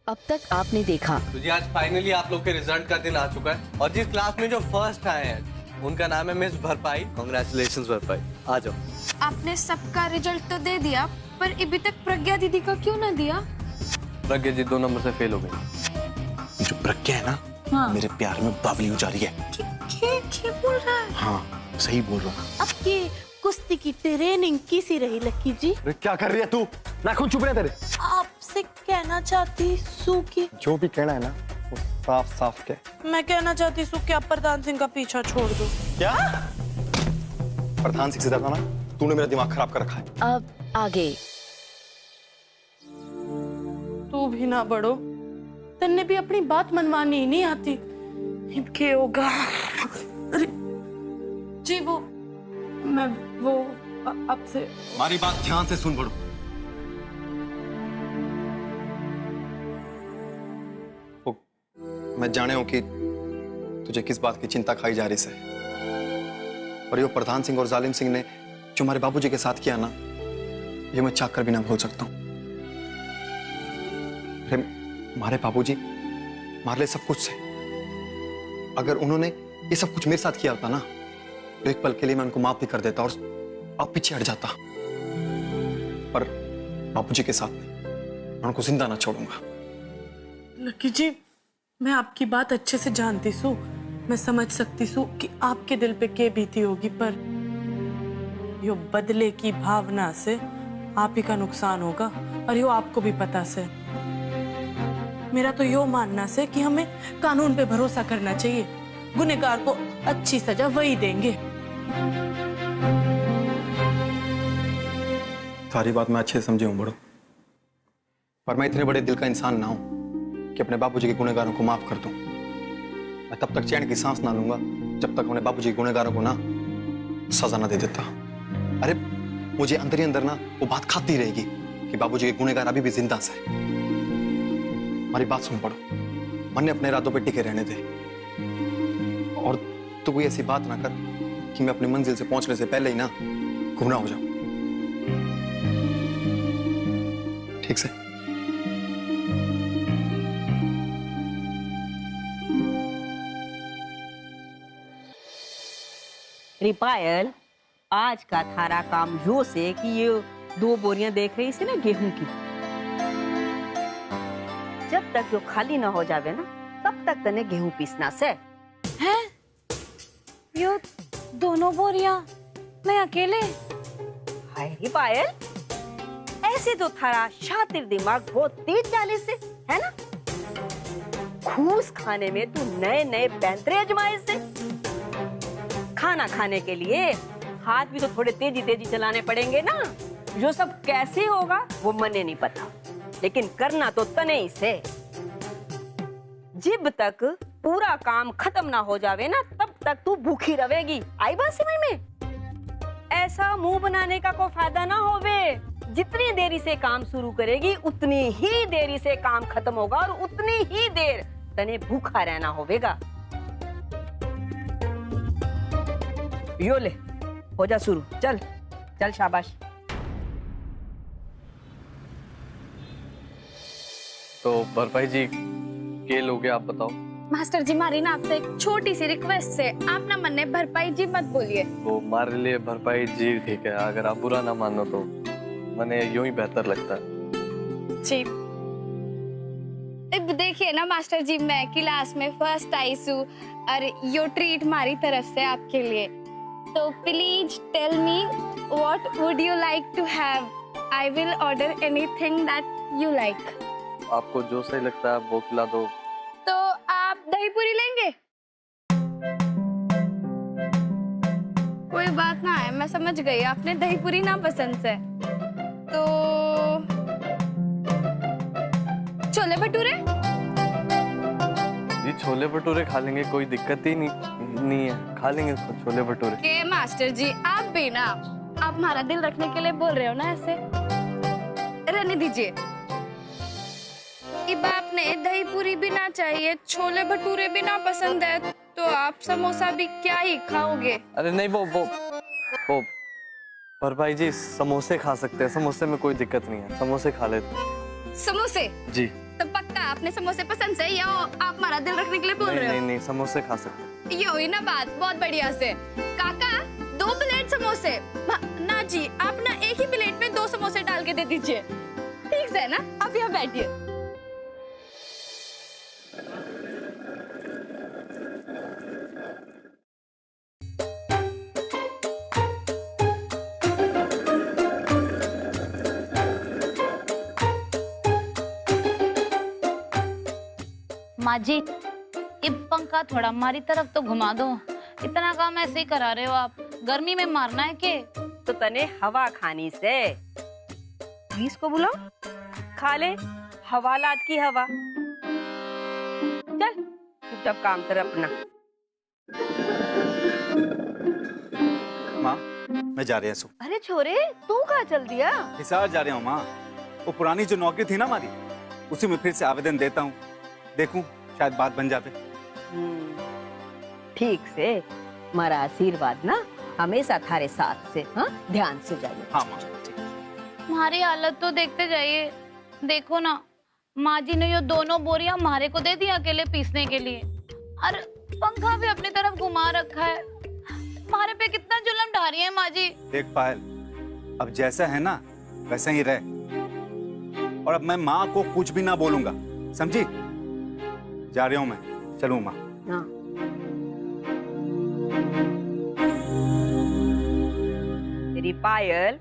अब तक आपने देखा। तो जी आज फाइनली आप लोग के रिजल्ट का दिन आ चुका है और जिस क्लास में जो फर्स्ट आए हैं उनका नाम है मिस भरपाई। कांग्रेचुलेशंस भरपाई, आ जाओ। आपने सबका रिजल्ट तो दे दिया, पर अभी तक प्रज्ञा दीदी का क्यों ना दिया? प्रज्ञा जी 2 नंबर से फेल हो गई। जो प्रज्ञा है ना, हाँ। मेरे प्यार में बावली हो जा रही है। क्या बोल रहा है? हाँ सही बोल रहा हूँ। आपकी कुश्ती की ट्रेनिंग कैसी रही लक्की जी? अरे क्या कर रही है तू? नाखून चुभ रहे तेरे। आपसे कहना चाहती सू की जो भी कहना है ना वो साफ साफ कह। मैं कहना चाहती सू कि आप प्रधान सिंह का पीछा छोड़ दो। क्या? प्रधान सिंह से डरना ना, तूने मेरा दिमाग खराब कर रखा है। अब आगे। तू भी ना बढ़ो, तन्ने भी अपनी बात मनवानी ही नहीं आती। इनके होगा। अरे जी वो आपसे। हमारी बात ध्यान से सुन बड़ो। मैं जाने हूं कि तुझे किस बात की चिंता खाई जा रही से, और ये प्रधान सिंह और जालिम सिंह ने जो हमारे बाबूजी के साथ किया ना, ये मैं चाह कर भी ना भूल सकता हूं। हमारे बाबूजी हमारे लिए सब कुछ थे। अगर उन्होंने ये सब कुछ मेरे साथ किया होता ना, तो एक पल के लिए मैं उनको माफ भी कर देता और आप पीछे हट जाता। पर बाबूजी के साथ मैं उनको जिंदा ना छोड़ूंगा। लकी जी, मैं आपकी बात अच्छे से जानती सू। मैं समझ सकती सू कि आपके दिल पे क्या बीती होगी, पर यो बदले की भावना से आप ही का नुकसान होगा, और यो आपको भी पता से। मेरा तो यो मानना से कि हमें कानून पे भरोसा करना चाहिए। गुनहगार को अच्छी सजा वही देंगे। सारी बात मैं अच्छे से समझी हूं बड़ो, पर मैं इतने बड़े दिल का इंसान ना हूं कि अपने बाबूजी के गुनहगारों को माफ कर दूं। मैं तब तक चैन की सांस ना लूंगा जब तक अपने बाबूजी के गुनहगारों को ना सजा ना दे देता। अरे मुझे अंदर ही अंदर ना वो बात खाती रहेगी कि बाबूजी के गुनहगार अभी भी जिंदा से। हमारी बात सुन पड़ो, मन ने अपने इरादों पे टिके रहने दे, और तू कोई ऐसी बात ना कर कि मैं अपनी मंजिल से पहुंचने से पहले ही ना गुमराह हो जाऊं। ठीक से? रिपायल, आज का थारा काम यो से कि ये 2 बोरियां देख रही थी ना गेहूं की, जब तक यो खाली ना हो जावे ना तब तक तने गेहूं पीसना से हैं? यो दोनों बोरियां मैं अकेले? हाय रिपायल, ऐसे तो थारा शातिर दिमाग बहुत तेज चाले से है ना। घूस खाने में तू नए नए पैंतरे आजमाए से। खाना खाने के लिए हाथ भी तो थोड़े तेजी तेजी चलाने पड़ेंगे ना। जो सब कैसे होगा वो मने नहीं पता, लेकिन करना तो तने ही से। जब तक पूरा काम खत्म ना हो जावे ना तब तक तू भूखी रहेगी। आई बात समझ में? ऐसा मुंह बनाने का कोई फायदा ना होवे। जितनी देरी से काम शुरू करेगी उतनी ही देरी से काम खत्म होगा, और उतनी ही देर तने भूखा रहना होवेगा। यो ले, हो जा शुरू। चल चल, शाबाश। तो भरपाई जी के लोगे आप बताओ। मास्टर जी, मारी ना आपसे एक छोटी सी रिक्वेस्ट है, आप ना मन ने भरपाई जी मत बोलिए। वो हमारे लिए भरपाई जी ठीक है, अगर आप बुरा ना मानो तो मने यूं ही बेहतर लगता है जी। अब देखिए ना मास्टर जी, मैं क्लास में फर्स्ट आई हूँ और यो ट्रीट हमारी तरफ से आपके लिए। तो please tell me what would you like to have? I will order anything that you like. आपको जो सही लगता है वो खिला दो। तो आप दही पूरी लेंगे? कोई बात ना है, मैं समझ गई आपने दही पूरी ना पसंद है। तो छोले भटूरे? जी छोले भटूरे खा लेंगे, कोई दिक्कत ही नहीं है, खा लेंगे छोले भटूरे। के मास्टर जी, आप भी ना, आप हमारा दिल रखने के लिए बोल रहे हो ना ऐसे। रहने दीजिए। इब आपने दही पूरी भी ना चाहिए, छोले भटूरे भी ना पसंद है, तो आप समोसा भी क्या ही खाओगे? अरे नहीं, वो पर भाई जी समोसे खा सकते हैं, समोसे में कोई दिक्कत नहीं है, समोसे खा लेते हैं। समोसे? जी। तो पक्का आपने समोसे पसंद से या आप हमारा दिल रखने के लिए बोल रहे हो? नहीं समोसे खा सकते। ये हुई ना बात, बहुत बढ़िया से। काका 2 प्लेट समोसे। ना जी, आप ना एक ही प्लेट में 2 समोसे डाल के दे दीजिए, ठीक है ना? आप यहाँ बैठिए। माँ जी, ये पंखा थोड़ा हमारी तरफ तो घुमा दो। इतना काम ऐसे ही करा रहे हो आप, गर्मी में मारना है के? तो तने हवा खानी से प्लीज को बुलाओ, खा ले हवालात की हवा। चल चुपचाप काम कर अपना। माँ मैं जा रहा हूँ। अरे छोरे, तू कहाँ चल दिया? हिसार जा रहा हूँ माँ। वो पुरानी जो नौकरी थी ना हमारी, उसी में फिर से आवेदन देता हूँ, देखूं शायद बात बन जावे। ठीक से, हमारा आशीर्वाद ना हमेशा थारे साथ से। हाँ, ध्यान से जाइए। हाँ माँ। हमारी हालत तो देखते जाइए। देखो ना, माँ जी ने ये दोनों बोरियां हमारे को दे दी अकेले पीसने के लिए, और पंखा भी अपनी तरफ घुमा रखा है। हमारे पे कितना जुल्म ढा रही है माँ जी। देख पायल, अब जैसा है ना वैसा ही रहे, और अब मैं माँ को कुछ भी ना बोलूंगा, समझी? जा रहा हूँ मैं, चलूँ माँ। हाँ। तेरी पायल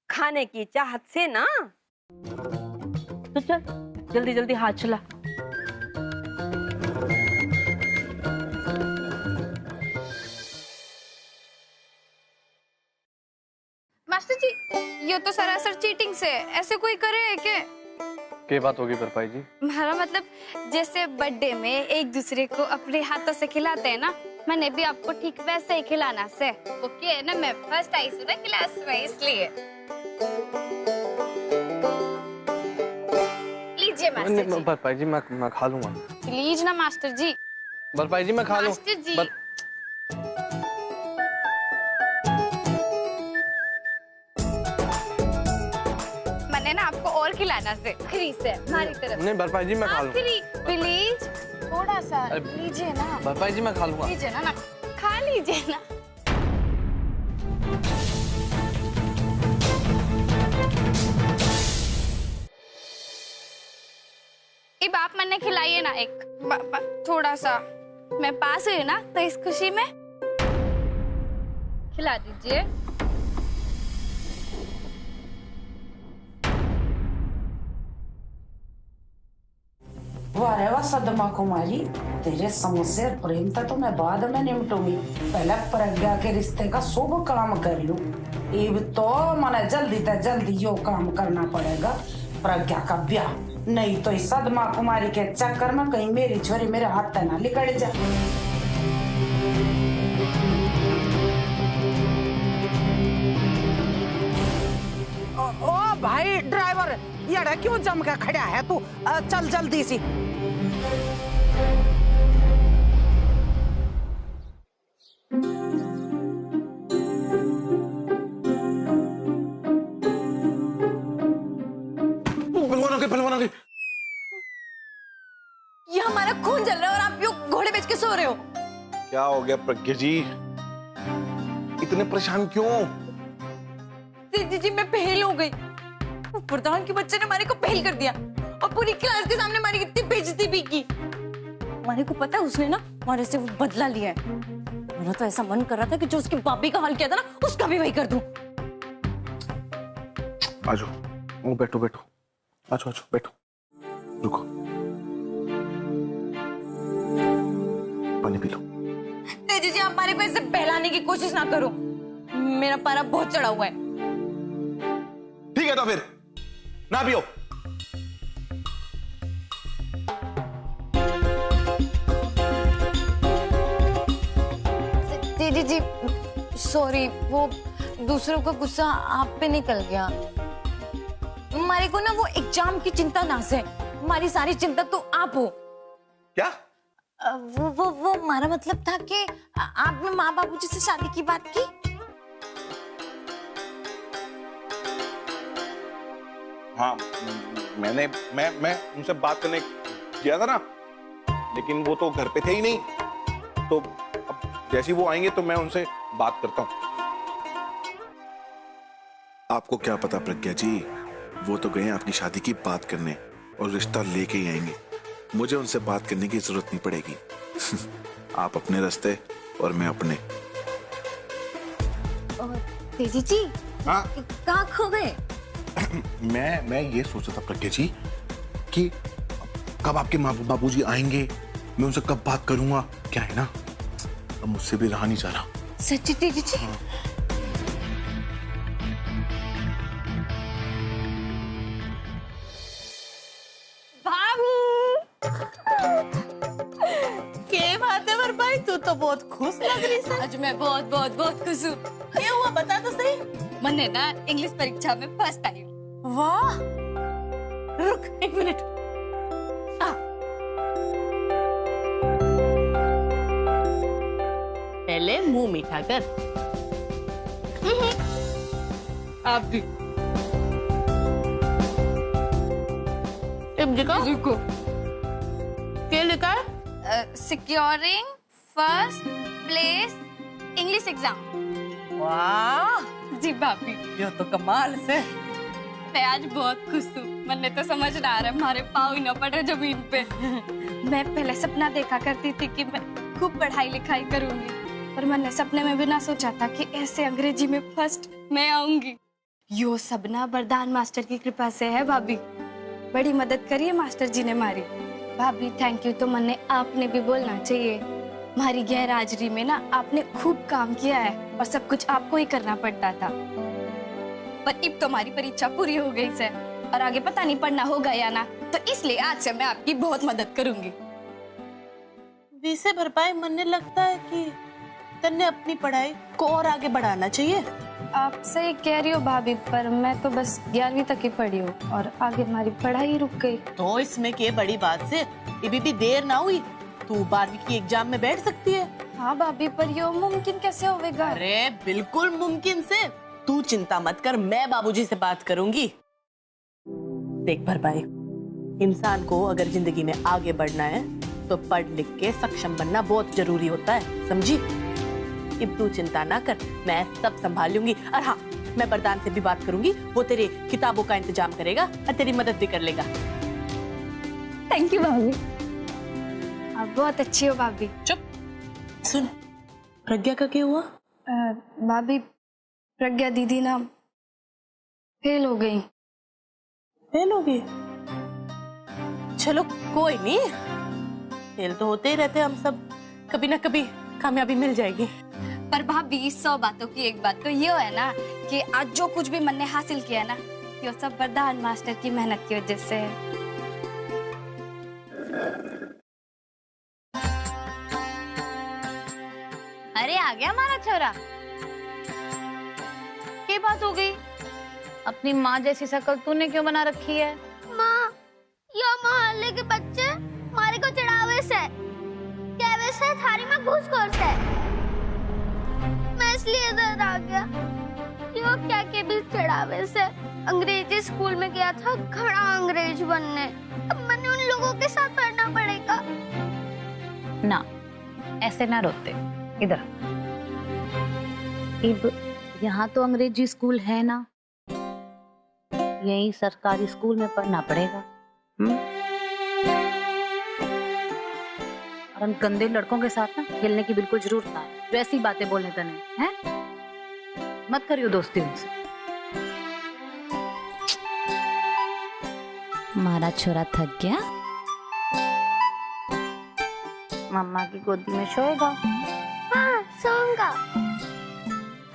खाने की चाहत से ना, तो चल जल्दी जल्दी हाथ चला। मास्टर जी, ये तो सरासर चीटिंग से, ऐसे कोई करे क्या बात होगी भरपाई जी? हमारा मतलब जैसे बर्थडे में एक दूसरे को अपने हाथों से खिलाते हैं ना, मैंने भी आपको ठीक वैसे ही खिलाना से। ओके है ना? मैं फर्स्ट आई हूँ ना क्लास में, इसलिए। लीजिए मास्टर जी। भरपाई जी मैं खा लूंगा। प्लीज ना मास्टर जी। भरपाई जी मैं खा लूं। मास्टर जी। मैंने ना आपको और खिलाना से, आखिरी से हमारी तरफ। नहीं भरपाई जी मैं खा लूं। आखिरी प्लीज, थोड़ा सा लीजिए ना। भरपाई जी मैं खा लूंगा। लीजिए ना, खा लीजिए ना। ये बाप मैंने खिलाइए ना एक थोड़ा सा, मैं पास हुई ना तो इस खुशी में खिला दीजिए। वाह सदमा कुमारी, तेरे समस्या प्रेम तो मैं बाद में निपटूंगी, पहले प्रज्ञा के रिश्ते का शुभ काम कर लूं। अब तो मने जल्दी से जल्दी यो काम करना पड़ेगा, प्रज्ञा का ब्याह। नहीं तो इस सदमा कुमारी के चक्कर में कहीं मेरी छोरी मेरे हाथ ना निकल जाए। ओ भाई ड्राइवर, ये क्यों जम के खड़ा है तू? चल जल्दी सी। ये हमारा खून जल रहा है और आप यो घोड़े बेच के सो रहे हो। क्या हो गया प्रज्ञा जी, इतने परेशान क्यों? जी मैं फेल हो गई। वो प्रधान के बच्चे ने हमारे को फेल कर दिया और पूरी क्लास के सामने हमारी कितनी बेइज्जती भी की। हमारे को पता है उसने ना हमारे से वो बदला लिया है। मेरा तो ऐसा मन कर रहा था कि जो उसकी भाभी का हाल किया था ना, उसका भी वही कर दूं। आजो, वो बैठो बैठो, आजो आजो बैठो, रुको, पानी पी लो। तेजी जी, आप हमारे को ऐसे बहलाने की कोशिश ना करो, मेरा पारा बहुत चढ़ा हुआ है। ठीक है तो फिर ना पियो। तेजी जी सॉरी, वो दूसरों का गुस्सा आप पे निकल गया। हमारे को ना वो एग्जाम की चिंता ना से, हमारी सारी चिंता तो आप हो। क्या? वो हमारा मतलब था कि आपने माँ बाबूजी से शादी की बात की। हाँ मैं उनसे बात करने किया था ना, लेकिन वो तो घर पे थे ही नहीं। तो अब जैसे ही वो आएंगे तो मैं उनसे बात करता हूँ। आपको क्या पता प्रज्ञा जी, वो तो गए आपकी शादी की बात करने और रिश्ता लेके ही आएंगे। मुझे उनसे बात करने की जरूरत नहीं पड़ेगी। आप अपने रास्ते और मैं अपने। तेजी जी, हाँ कहाँ खो गए? मैं ये सोच रहा था प्रज्ञा जी कि कब आपके माँ बाबूजी आएंगे, मैं उनसे कब बात करूंगा। क्या है ना, अब मुझसे भी रहा नहीं जा रहा। सच्ची तेजी जी? हाँ। क्या बात है भाई, तू तो बहुत खुश लग रही है। आज मैं बहुत बहुत बहुत खुश हूँ। क्या हुआ, बता तो सही। मैंने ना इंग्लिश परीक्षा में फर्स्ट आई। वाह, रुक 1 मिनट। पहले मुंह मीठा कर। आप भी। रुको। क्या लिखा है? Securing first place English exam. वाह जी भाभी, ये तो कमाल से। मैं आज बहुत खुश हूँ। मैंने तो समझ ना आ रहा हमारे पाँव ही न पड़े जमीन पे। मैं पहले सपना देखा करती थी कि मैं खूब पढ़ाई लिखाई करूंगी, पर मैंने सपने में भी ना सोचा था कि ऐसे अंग्रेजी में फर्स्ट मैं आऊंगी। यो सब ना वरदान मास्टर की कृपा से है भाभी। बड़ी मदद करी है मास्टर जी ने हमारी। भाभी थैंक यू तो मैंने आपने भी बोलना चाहिए। हमारी गैर हाजिरी में ना आपने खूब काम किया है और सब कुछ आपको ही करना पड़ता था। पर अब तो हमारी परीक्षा पूरी हो गई है और आगे पता नहीं पढ़ना होगा या ना, तो इसलिए आज से मैं आपकी बहुत मदद करूंगी। वैसे भरपाई मन लगता है कि तन्ने अपनी पढ़ाई को और आगे बढ़ाना चाहिए। आप सही कह रही हो भाभी, पर मैं तो बस 11वीं तक ही पढ़ी हूँ और आगे हमारी पढ़ाई रुक गई। तो इसमें क्या बड़ी बात से, अभी भी देर ना हुई, तू 12वीं की एग्जाम में बैठ सकती है। हाँ भाभी, पर ये मुमकिन कैसे होगा? अरे बिल्कुल मुमकिन से। तू चिंता मत कर, मैं बाबूजी से बात करूंगी। देख भरपाई, इंसान को अगर जिंदगी में आगे बढ़ना है तो पढ़ लिख के सक्षम बनना बहुत जरूरी होता है, समझी? अब तू चिंता ना कर, मैं सब संभाल लूंगी। और हाँ, मैं वरदान से भी बात करूंगी, वो तेरे किताबों का इंतजाम करेगा और तेरी मदद भी कर लेगा। थैंक यू भाभी, आप बहुत अच्छी हो भाभी। चुप, सुन, प्रज्ञा का क्या हुआ? भाभी, प्रज्ञा दीदी ना फेल हो गई। फेल हो गई? चलो कोई नहीं, फेल तो होते ही रहते हम सब, कभी ना कभी कामयाबी मिल जाएगी। पर भाभी 100 बातों की एक बात तो ये है ना कि आज जो कुछ भी मैंने हासिल किया ना, ये सब वरदान मास्टर की मेहनत की वजह से है। अरे आ गया हमारा छोरा। क्या बात हो गई? अपनी माँ जैसी शक्ल तूने क्यों बना रखी है? माँ, यो मोहल्ले के बच्चे हमारे को चढ़ावे से कहवे से थारी में घूसखोर से। मैं इसलिए इधर आ गया। यो क्या के भी चढ़ावे से अंग्रेजी स्कूल में गया था खड़ा अंग्रेज बनने। अब मैंने उन लोगों के साथ पढ़ना पड़ेगा। ना, ऐसे ना रोते। इधर यहाँ तो अंग्रेजी स्कूल है ना, यही सरकारी स्कूल में पढ़ना पड़ेगा। और उन गंदे लड़कों के साथ ना खेलने की बिल्कुल जरूरत ना है। वैसी बातें बोलने तो नहीं है, मत करियो दोस्ती उनसे। हमारा छोरा थक गया, मम्मा की गोदी में सोएगा। हाँ, सोऊंगा।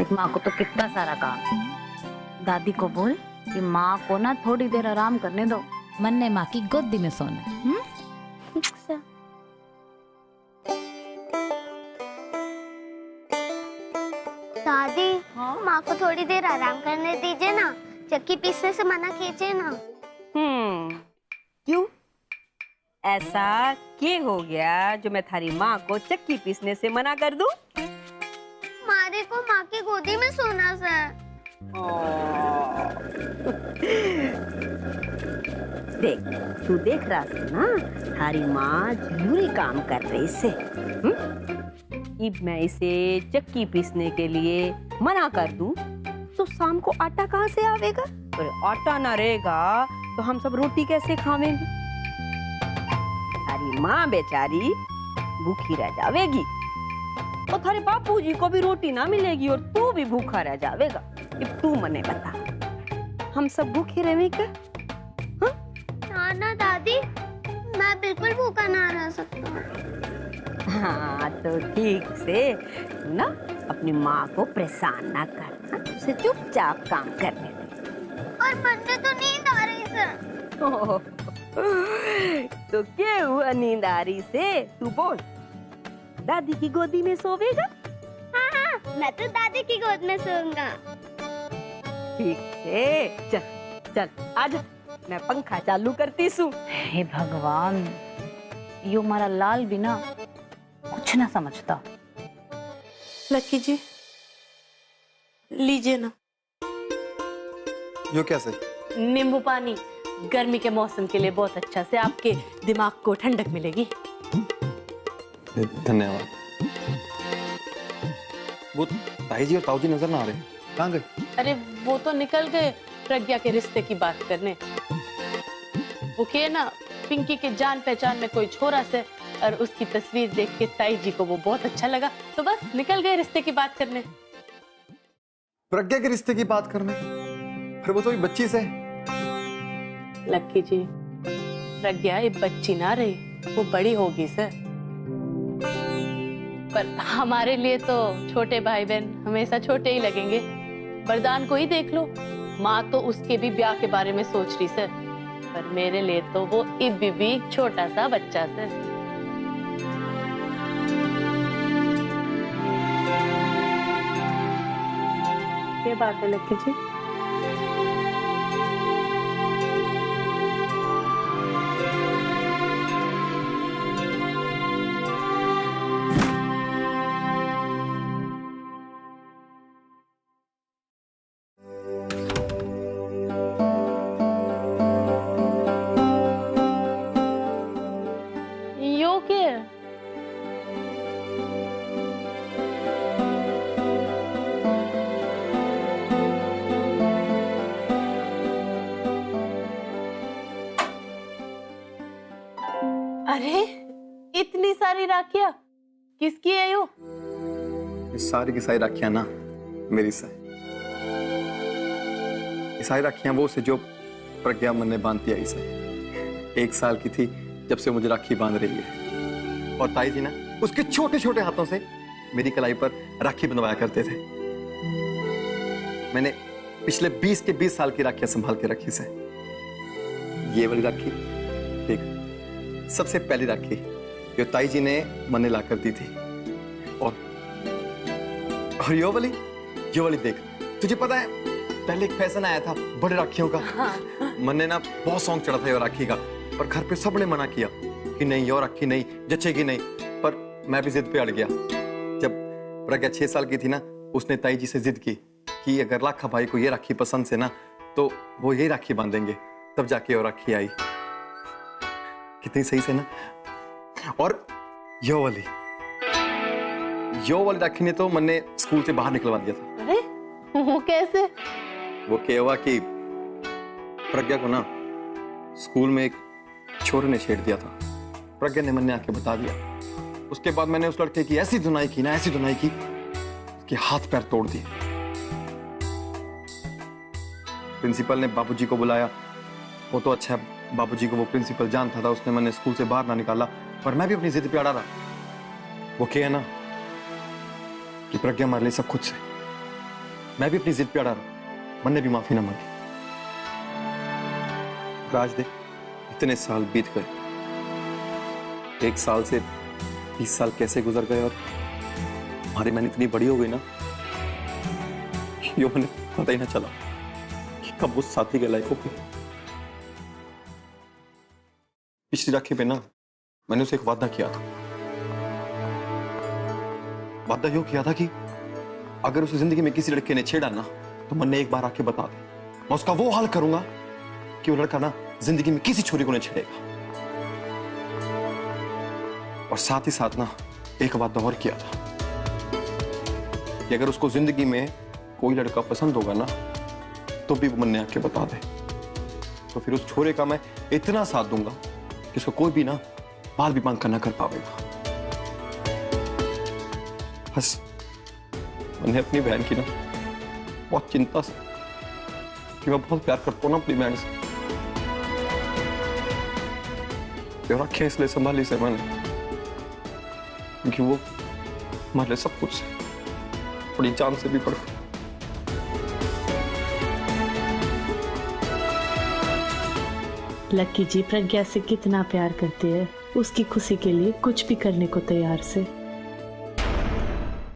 एक माँ को तो कितना सारा काम है। दादी को बोल कि माँ को ना थोड़ी देर आराम करने दो, मन ने माँ की गोदी में सोना। दादी, माँ को थोड़ी देर आराम करने दीजिए ना, चक्की पीसने से मना कीजिए ना। क्यों? ऐसा क्या हो गया जो मैं थारी माँ को चक्की पीसने से मना कर दूं? हमारे को माँ की गोदी में सोना है। देख तू देख रहा था ना, थारी माँ जरूरी काम कर रही से। अब मैं इसे चक्की पीसने के लिए मना कर दूं तो शाम को आटा कहाँ से आवेगा? और आटा ना रहेगा तो हम सब रोटी कैसे खावेंगे? थारी माँ बेचारी भूखी रह जावेगी और थारे बापूजी को भी रोटी ना मिलेगी और तू भी भूखा रह जावेगा। अब तू मने बता, हम सब भूखे रहेंगे? ना ना दादी, मैं बिल्कुल भूखा ना रह सकता। हाँ तो ठीक से तू ना अपनी माँ को परेशान ना कर, उसे चुपचाप काम करने दे। और मुझे तो नींद आ रही है। तो क्या हुआ नींद आ रही से? तू बोल, दादी की गोदी में सोवेगा? हाँ हाँ, मैं तो दादी की गोद में सोऊंगा। ठीक है, चल चल आजा, मैं पंखा चालू करती हूँ। हे भगवान, यो हमारा लाल बिना कुछ ना समझता। लकी जी लीजिए ना। यो कैसे? नींबू पानी गर्मी के मौसम के लिए बहुत अच्छा से, आपके दिमाग को ठंडक मिलेगी। धन्यवाद। वो ताई जी और ताऊ जी नजर ना आ रहे, कहाँ गए? अरे वो तो निकल गए प्रज्ञा के रिश्ते की बात करने। वो के ना पिंकी के जान पहचान में कोई छोरा से, और उसकी तस्वीर देख के ताई जी को वो बहुत अच्छा लगा, तो बस निकल गए रिश्ते की बात करने। प्रज्ञा के रिश्ते की बात करने? फिर वो तो एक बच्ची से। लक्की जी, प्रज्ञा एक बच्ची ना रही, वो बड़ी होगी सर। पर हमारे लिए तो छोटे भाई बहन हमेशा छोटे ही लगेंगे। वरदान को ही देख लो, माँ तो उसके भी ब्याह के बारे में सोच रही सर, पर मेरे लिए तो वो इब्बी भी छोटा सा बच्चा सर। ये बात है लक्की जी। यो क्या? अरे इतनी सारी राखियां किसकी है यो? ये सारी की सारी राखियां ना मेरी से। ये सारी राखियां वो से जो प्रज्ञा मन ने बांधती आई से। 1 साल की थी जब से मुझे राखी बांध रही है, और ताई जी ना उसके छोटे छोटे हाथों से मेरी कलाई पर राखी बंधवाया करते थे। मैंने पिछले 20 के 20 साल की राखियां संभाल के रखी से। ये वाली राखी देख, सबसे पहली राखी जो ताई जी ने मन ने ला कर दी थी, और यो वाली देख, तुझे पता है पहले एक फैशन आया था बड़े राखियों का। मन ने ना बहुत शौक चढ़ा था यो राखी का, पर घर पे सबने मना किया कि नहीं यो राखी नहीं जचेगी नहीं, पर मैं भी जिद पे अड़ गया। जब प्रज्ञा 6 साल की थी ना, उसने ताई जी से जिद की कि अगर लाखा भाई को ये राखी पसंद से ना तो वो यही राखी बांधेंगे, तब जाके वो राखी आई। कितनी सही से ना। और यो वाली राखी ने तो मन ने स्कूल से बाहर निकलवा दिया था। अरे वो कैसे? वो क्या हुआ कि प्रज्ञा को ना स्कूल में एक छोरे ने छेड़ दिया था। प्रज्ञा ने मन ने आके बता दिया। उसके बाद मैंने उस लड़के की ऐसी धुनाई की ना, ऐसी धुनाई की कि हाथ पैर तोड़ दिए। प्रिंसिपल ने बाबूजी को बुलाया। वो तो अच्छा, बाबूजी को वो प्रिंसिपल जानता था, उसने मैंने स्कूल से बाहर ना निकाला, पर मैं भी अपनी जिद पे अड़ा रहा। वो क्या है ना कि प्रज्ञा मार ली सब खुद से, मैं भी अपनी जिद पे अड़ा रहा, मन ने भी माफी ना मांगी। राज देख, इतने साल बीत गए, 1 साल से 20 साल कैसे गुजर गए, और हमारी मन इतनी बड़ी हो गई ना, यो मैंने पता ही ना चला कि कब उस साथी के लायक हो गई। पिछली राखी पे ना मैंने उसे एक वादा किया था। वादा यूं किया था कि अगर उसे जिंदगी में किसी लड़के ने छेड़ा ना, तो मन ने एक बार आके बता दे, मैं उसका वो हाल करूंगा कि वो लड़का ना जिंदगी में किसी छोरी को नहीं छेड़ेगा। और साथ ही साथ ना एक बात और किया था कि अगर उसको जिंदगी में कोई लड़का पसंद होगा ना तो भी वो मन ने आके बता दे, तो फिर उस छोरे का मैं इतना साथ दूंगा कि उसको कोई भी ना बाल भी बांध कर ना कर पाएगा। बस मैंने अपनी बहन की ना बहुत चिंता से, कि मैं बहुत प्यार करता हूँ ना अपनी बहन से, और रखे इसलिए संभाली से मैंने, क्योंकि वो हमारे लिए सब कुछ है, बड़ी जान से भी बढ़। लक्की जी प्रज्ञा से कितना प्यार करती है, उसकी खुशी के लिए कुछ भी करने को तैयार से।